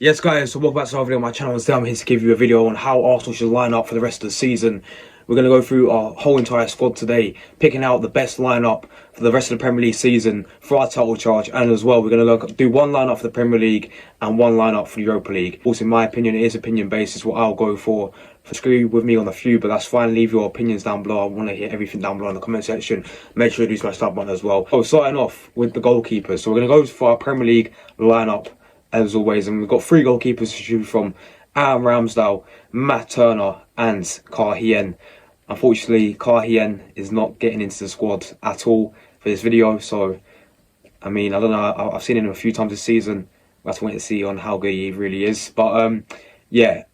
Yes guys, so welcome back to another video on my channel. Today I'm here to give you a video on how Arsenal should line up for the rest of the season. We're going to go through our whole entire squad today, picking out the best lineup for the rest of the Premier League season for our title charge, and as well we're going to do one lineup for the Premier League and one lineup for the Europa League. Also, in my opinion, it is opinion based, is what I'll go for. Screw with me on a few, but that's fine. Leave your opinions down below. I want to hear everything down below in the comment section. Make sure you do smash that button as well. So starting off with the goalkeepers. So we're going to go for our Premier League lineup as always, and we've got three goalkeepers to choose from: Aaron Ramsdale, Matt Turner and Ka Hien. Unfortunately, Ka Hien is not getting into the squad at all for this video, so I mean, I don't know, I've seen him a few times this season. We'll have to wait to see on how good he really is, but yeah,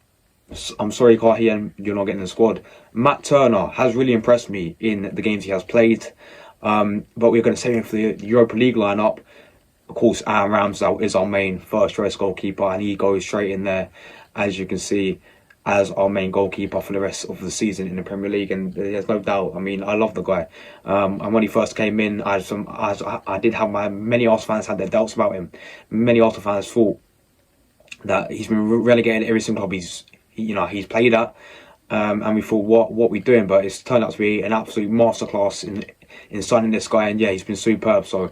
I'm sorry Ka Hien, you're not getting in the squad. Matt Turner has really impressed me in the games he has played, but we're going to save him for the Europa League lineup. Of course, Aaron Ramsdale is our main first choice goalkeeper, and he goes straight in there, as you can see, as our main goalkeeper for the rest of the season in the Premier League. And there's no doubt, I mean, I love the guy. And when he first came in, many Arsenal fans had their doubts about him. Many Arsenal fans thought that he's been relegated every single club he's played at. And we thought, what we doing? But it's turned out to be an absolute masterclass in signing this guy, and yeah, he's been superb. So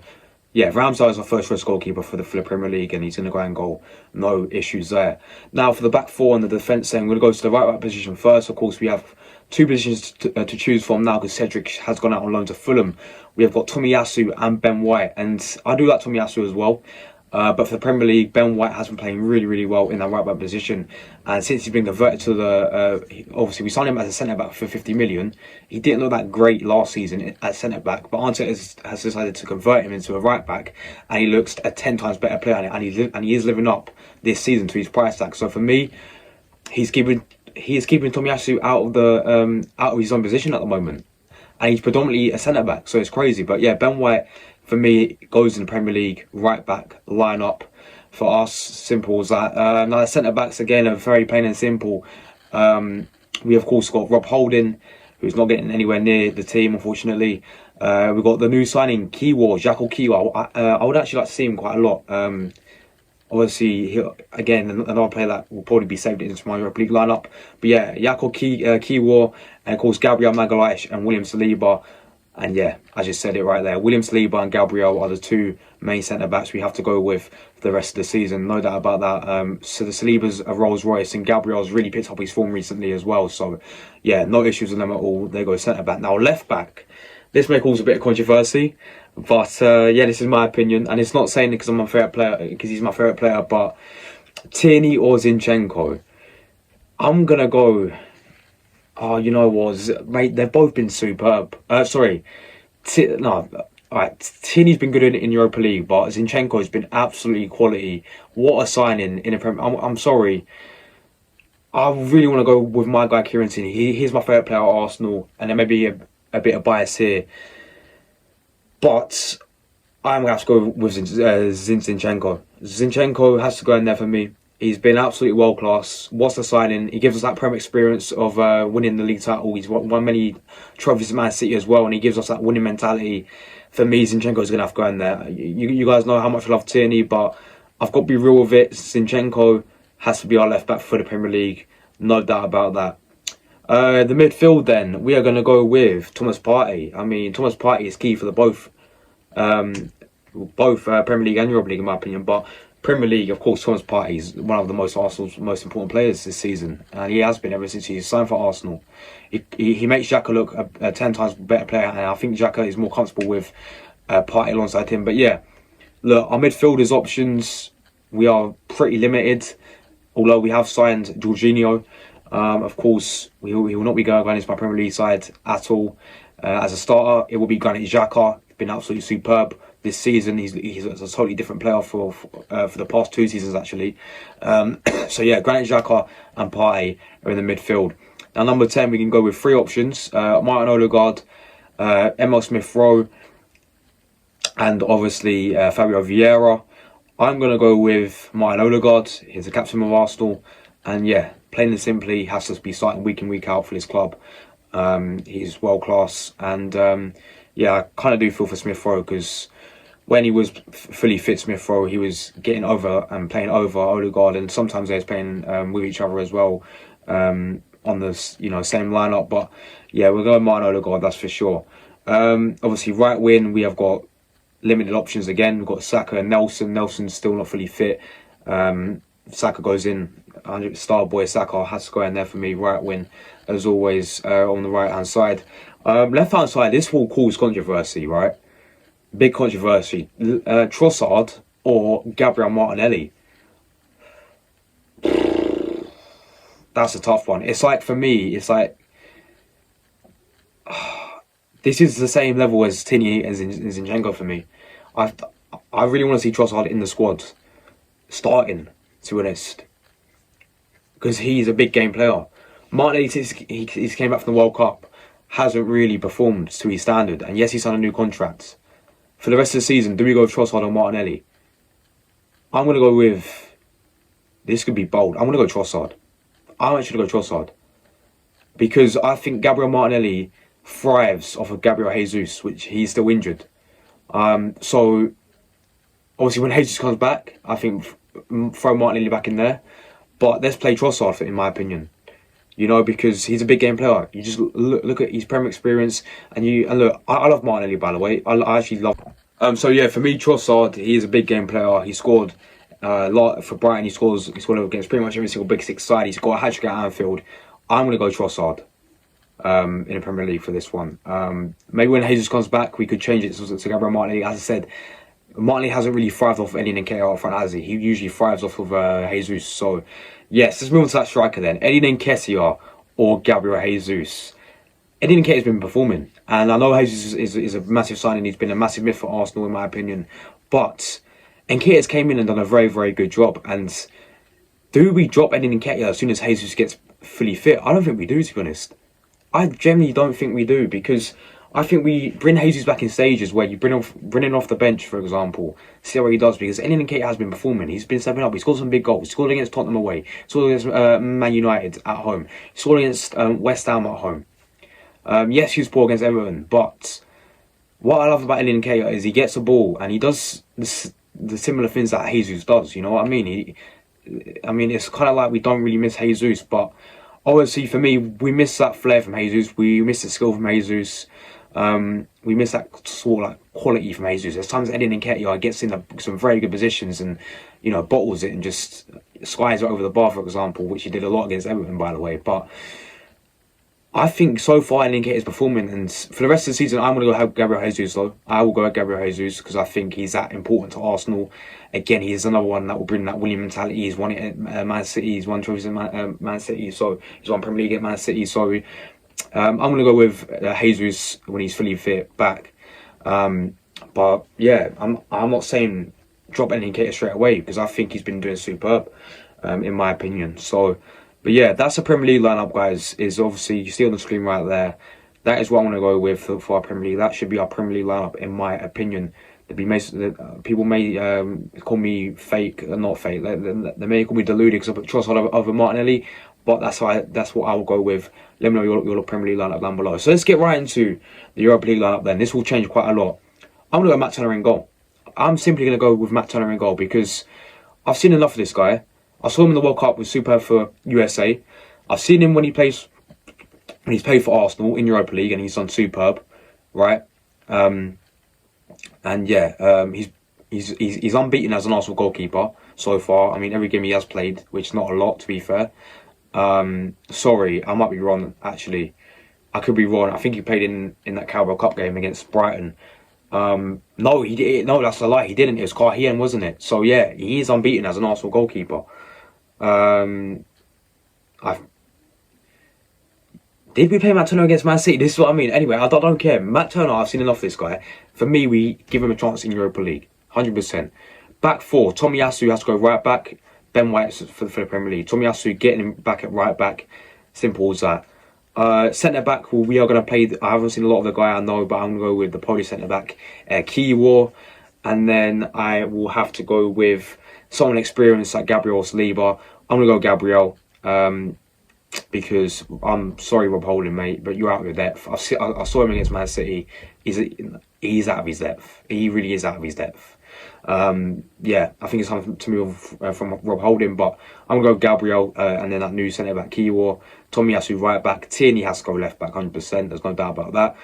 yeah, Ramsdale is our first choice goalkeeper for the Premier League, and he's going to go and goal. No issues there. Now for the back four and the defence, then we're going to go to the right position first. Of course, we have two positions to choose from now because Cedric has gone out on loan to Fulham. We have got Tomiyasu and Ben White, and I do like Tomiyasu as well. But for the Premier League, Ben White has been playing really well in that right back position. And since he's been converted to the, obviously we signed him as a centre back for 50 million. He didn't look that great last season at centre back, but Arteta has decided to convert him into a right back, and he looks a 10 times better player, and he is living up this season to his price tag. So for me, he is keeping Tomiyasu out of his own position at the moment, and he's predominantly a centre back. So it's crazy, but yeah, Ben White, for me, goes in the Premier League right back lineup for us. Simple as that. Now the centre backs again are very plain and simple. We of course got Rob Holding, who's not getting anywhere near the team, unfortunately. We've got the new signing Kiwior, Jakub Kiwior. I would actually like to see him quite a lot. Obviously, again, another player that will probably be saved into my Europa League lineup. But yeah, Jakub Kiwior, and of course Gabriel Magalhaes and William Saliba. And yeah, I just said it right there. William Saliba and Gabriel are the two main centre-backs we have to go with for the rest of the season. No doubt about that. So the Saliba's a Rolls Royce, and Gabriel's really picked up his form recently as well. So yeah, no issues with them at all. They go centre-back. Now left-back. This may cause a bit of controversy, but yeah, this is my opinion. And it's not saying it because I'm my favourite player, because he's my favourite player, but Tierney or Zinchenko. I'm going to go... Oh, you know what, mate, they've both been superb. Alright, Tierney's been good in Europa League, but Zinchenko's been absolutely quality. What a signing in a Premier. I'm sorry. I really want to go with my guy Kieran Tierney. He's my favourite player at Arsenal, and there may be a bit of bias here, but I'm going to have to go with Zinchenko. Zinchenko has to go in there for me. He's been absolutely world class. What's the signing? He gives us that Prem experience of winning the league title. He's won many trophies at Man City as well, and he gives us that winning mentality. For me, Zinchenko is going to have to go in there. You guys know how much I love Tierney, but I've got to be real with it. Zinchenko has to be our left back for the Premier League. No doubt about that. The midfield then, we are going to go with Thomas Partey. I mean, Thomas Partey is key for the both Premier League and Europa League in my opinion, but Premier League, of course, Thomas Partey is one of the Arsenal's most important players this season, and he has been ever since he's signed for Arsenal. He makes Xhaka look a 10 times better player, and I think Xhaka is more comfortable with Partey alongside him. But yeah, look, our midfielders options, we are pretty limited, although we have signed Jorginho. Of course, he will not be going into my Premier League side at all. As a starter, it will be Granit Xhaka. Been absolutely superb this season. He's a totally different player for the past two seasons actually. So yeah, Granit Xhaka and Partey are in the midfield. Now number 10, we can go with three options: Martin Odegaard, Emil Smith Rowe, and obviously Fabio Vieira. I'm going to go with Martin Odegaard. He's the captain of Arsenal, and yeah, plain and simply, has to be starting week in, week out for this club. He's world class, and yeah, I kind of do feel for Smith Rowe because when he was fully fit, Smith Rowe, he was getting over and playing over Odegaard, and sometimes they was playing with each other as well on the same lineup. But yeah, we're going Martin Odegaard, that's for sure. Obviously, right wing we have got limited options again. We've got Saka and Nelson. Nelson's still not fully fit. Saka goes in. Star boy Saka has to go in there for me. Right wing, as always, on the right hand side. Left hand side, this will cause controversy, right? Big controversy. Trossard or Gabriel Martinelli? That's a tough one. It's like, for me, it's like this is the same level as Tini and Zinchenko for me. I really want to see Trossard in the squad, starting, to be honest, because he's a big game player. Martinelli, since he came back from the World Cup, hasn't really performed to his standard. And yes, he signed a new contract. For the rest of the season, do we go with Trossard or Martinelli? I'm going to go with... This could be bold. I'm going to go Trossard. I'm actually going to go Trossard. Because I think Gabriel Martinelli thrives off of Gabriel Jesus, which he's still injured. So, obviously, when Jesus comes back, I think throw Martinelli back in there. But let's play Trossard, in my opinion. Because he's a big game player. You just look at his Premier experience, and look. I love Martinelli, by the way. I actually love him. So yeah, for me, Trossard, he is a big game player. He scored a lot for Brighton. He scored against pretty much every single Big Six side. He's got a hat-trick at Anfield. I'm going to go Trossard in the Premier League for this one. Maybe when Jesus comes back, we could change it to Gabriel Martinelli. As I said, Martinelli hasn't really thrived off Eddie Nketiah up front, has he? He usually thrives off of Jesus. So, yes, let's move on to that striker then. Eddie Nketiah or Gabriel Jesus? Eddie Nketiah's been performing. And I know Jesus is a massive signing. He's been a massive myth for Arsenal, in my opinion. But Nketiah's came in and done a very, very good job. And do we drop Eddie Nketiah as soon as Jesus gets fully fit? I don't think we do, to be honest. I generally don't think we do, because I think we bring Jesus back in stages where you bring him off the bench, for example, see how he does, because Eddie Nketiah has been performing. He's been stepping up. He scored some big goals. He scored against Tottenham away. He scored against Man United at home. He scored against West Ham at home. Yes, he was poor against Everton, but what I love about Eddie Nketiah is he gets the ball and he does the similar things that Jesus does. You know what I mean? It's kind of like we don't really miss Jesus, but obviously for me, we miss that flair from Jesus. We miss the skill from Jesus. We miss that sort of like quality from Jesus. There's times Eddie Nketiah gets in some very good positions and bottles it and just skies it over the bar, for example, which he did a lot against Everton, by the way. But I think so far Eddie Nketiah is performing, and for the rest of the season, I'm going to go have Gabriel Jesus though. I will go with Gabriel Jesus because I think he's that important to Arsenal. Again, he's another one that will bring that winning mentality. He's won it at Man City. He's won trophies at Man City. So he's won Premier League at Man City. So I'm going to go with Jesus when he's fully fit back. But yeah, I'm not saying drop Eddie Nketiah straight away because I think he's been doing superb, in my opinion. So, but yeah, that's the Premier League lineup, guys. Is obviously you see on the screen right there. That is what I'm going to go with for our Premier League. That should be our Premier League lineup, in my opinion. People may call me fake, not fake. They may call me deluded because I put Trossard over Martinelli, but that's what I will go with. Let me know your Premier League lineup down below. So let's get right into the Europa League lineup then. This will change quite a lot. I'm going to go Matt Turner in goal. I'm simply going to go with Matt Turner in goal because I've seen enough of this guy. I saw him in the World Cup, was superb for USA. I've seen him when he's played for Arsenal in Europa League, and he's done superb, right? And yeah, he's unbeaten as an Arsenal goalkeeper so far. I mean, every game he has played, which is not a lot, to be fair. Sorry, I might be wrong, actually. I could be wrong. I think he played in that Carabao Cup game against Brighton. No, he did. No, that's a lie. He didn't. It was Carhian, wasn't it? So yeah, he is unbeaten as an Arsenal goalkeeper. Did we play Matt Turner against Man City? This is what I mean. Anyway, I don't care. Matt Turner, I've seen enough of this guy. For me, we give him a chance in Europa League. 100%. Back four, Tomiyasu has to go right back. Ben White for the Premier League. Tomiyasu getting him back at right back. Simple as that. Centre back, well, we are going to play. I haven't seen a lot of the guy I know, but I'm going to go with the Polish centre back, Kiwior. And then I will have to go with someone experienced like Gabriel Saliba. I'm going to go Gabriel. because I'm sorry, Rob Holding, mate, but you're out of your depth. I saw him against Man City. He's out of his depth. He really is out of his depth. Yeah, I think it's time to move from Rob Holding, but I'm going to go Gabriel and then that new centre back Kiwior. Tomiyasu right back. Tierney has to go left back 100%. There's no doubt about that.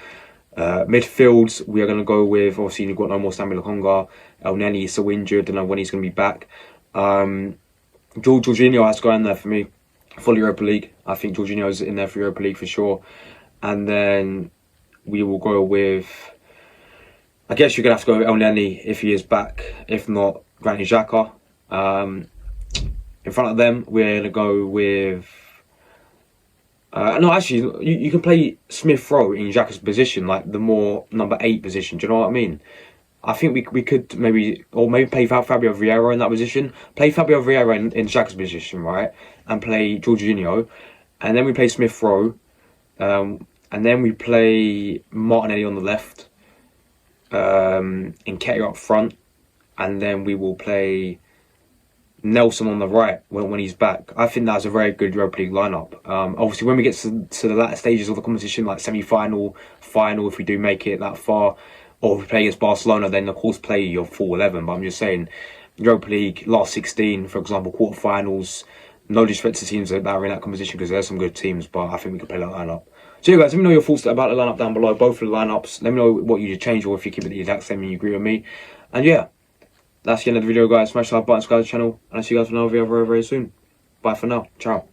Midfields, we are going to go with, obviously, you've got no more Samuel Lokonga. El Neni is so injured. Don't know when he's going to be back. Jorginho has to go in there for me for Europa League. I think Jorginho's in there for Europa League for sure. And then we will go with, I guess you're going to have to go with El Neni if he is back. If not, Granit Xhaka. In front of them, we're going to go with... no, actually, you can play Smith Rowe in Xhaka's position, like the more number 8 position. Do you know what I mean? I think we could maybe play Fabio Vieira in that position. Play Fabio Vieira in Xhaka's position, right? And play Jorginho. And then we play Smith Rowe. And then we play Martinelli on the left. Nketiah up front. And then we will play Nelson on the right when he's back. I think that's a very good Europa League lineup. Obviously, when we get to the latter stages of the competition, like semi-final, final, if we do make it that far, or if we play against Barcelona, then of course play your full 11. But I'm just saying, Europa League, last 16, for example, quarterfinals, no disrespect to teams that are in that competition because there's some good teams, but I think we can play that lineup. So yeah, guys, let me know your thoughts about the lineup down below, both of the lineups. Let me know what you should change or if you keep it the exact same and you agree with me. And yeah, that's the end of the video, guys. Smash the like button, subscribe to the channel, and I'll see you guys for another video very, very soon. Bye for now. Ciao.